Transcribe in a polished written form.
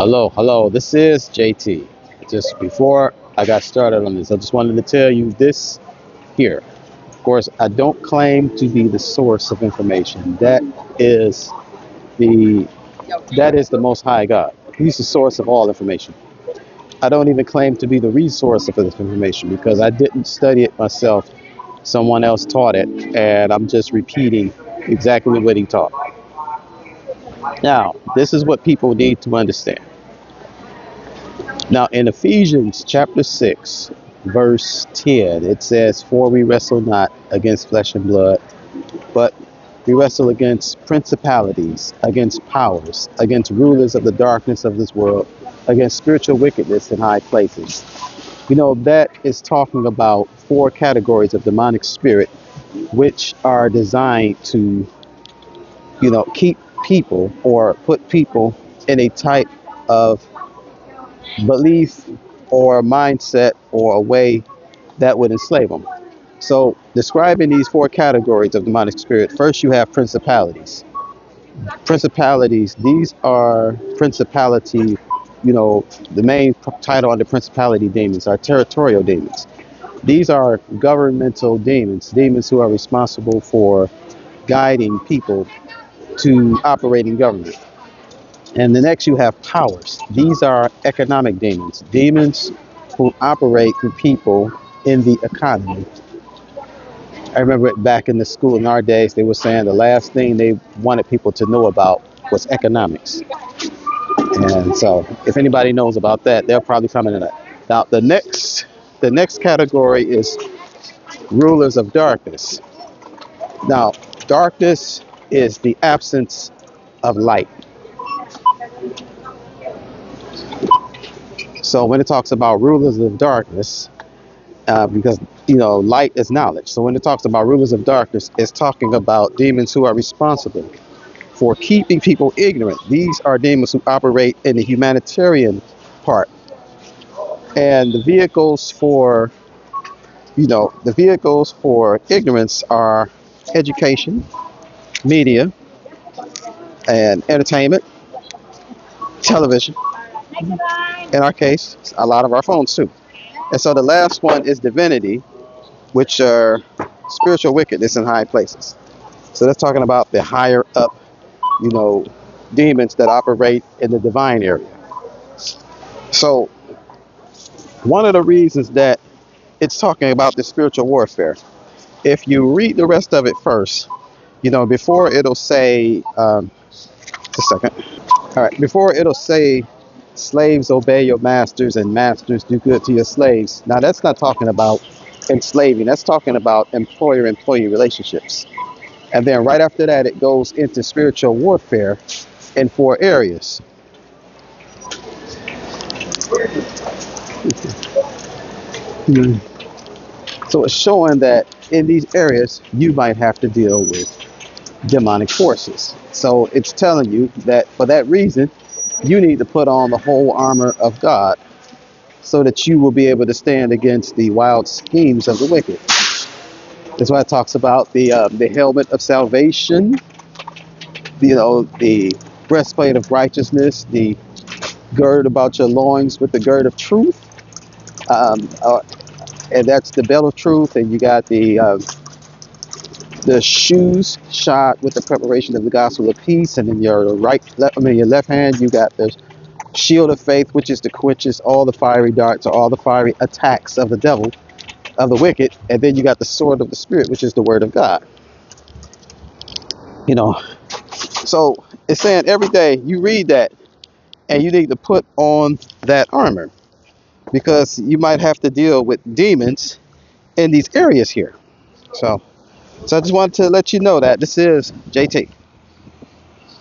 Hello. This is JT. Just before I got started on this, I just wanted to tell you this here. Of course, I don't claim to be the source of information. The that is the Most High God. He's the source of all information. I don't even claim to be the resource of this information because I didn't study it myself. Someone else taught it, and I'm just repeating exactly what he taught. Now, this is what people need to understand. Now, in Ephesians chapter 6, verse 10, it says, "For we wrestle not against flesh and blood, but we wrestle against principalities, against powers, against rulers of the darkness of this world, against spiritual wickedness in high places." You know, that is talking about four categories of demonic spirit, which are designed to, keep people or put people in a type of belief or mindset or a way that would enslave them. So, describing these four categories of demonic spirit, first you have principalities. Principalities, these are principality, the main title under principality demons are territorial demons. These are governmental demons, demons who are responsible for guiding people to operate in government. And the next you have powers. These are economic demons, demons who operate through people in the economy. I remember it back in the school in our days, they were saying the last thing they wanted people to know about was economics. And so if anybody knows about that, they'll probably come into that. Now the next category is rulers of darkness. Now, darkness is the absence of light. So when it talks about rulers of darkness, because light is knowledge. So when it talks about rulers of darkness, it's talking about demons who are responsible for keeping people ignorant. These are demons who operate in the humanitarian part, and the vehicles for ignorance are education, media, and entertainment, television. In our case, a lot of our phones too. And so the last one is divinity, which are spiritual wickedness in high places. So that's talking about the higher up, you know, demons that operate in the divine area. So one of the reasons that it's talking about the spiritual warfare, if you read the rest of it first, before it'll say, just a second. All right, before it'll say, slaves obey your masters and masters do good to your slaves. Now that's not talking about enslaving. That's talking about employer-employee relationships. And then right after that, it goes into spiritual warfare in four areas. So it's showing that in these areas, you might have to deal with demonic forces. So it's telling you that for that reason, you need to put on the whole armor of God so that you will be able to stand against the wild schemes of the wicked. That's why it talks about the helmet of salvation, the breastplate of righteousness, the gird about your loins with the gird of truth, um, uh, and that's the belt of truth. And you got the shoes shod with the preparation of the gospel of peace, and in your left hand you got the shield of faith, which is to quenches all the fiery darts or all the fiery attacks of the devil, of the wicked. And then you got the sword of the spirit, which is the word of God. So it's saying every day you read that and you need to put on that armor because you might have to deal with demons in these areas here. So I just wanted to let you know that this is JT.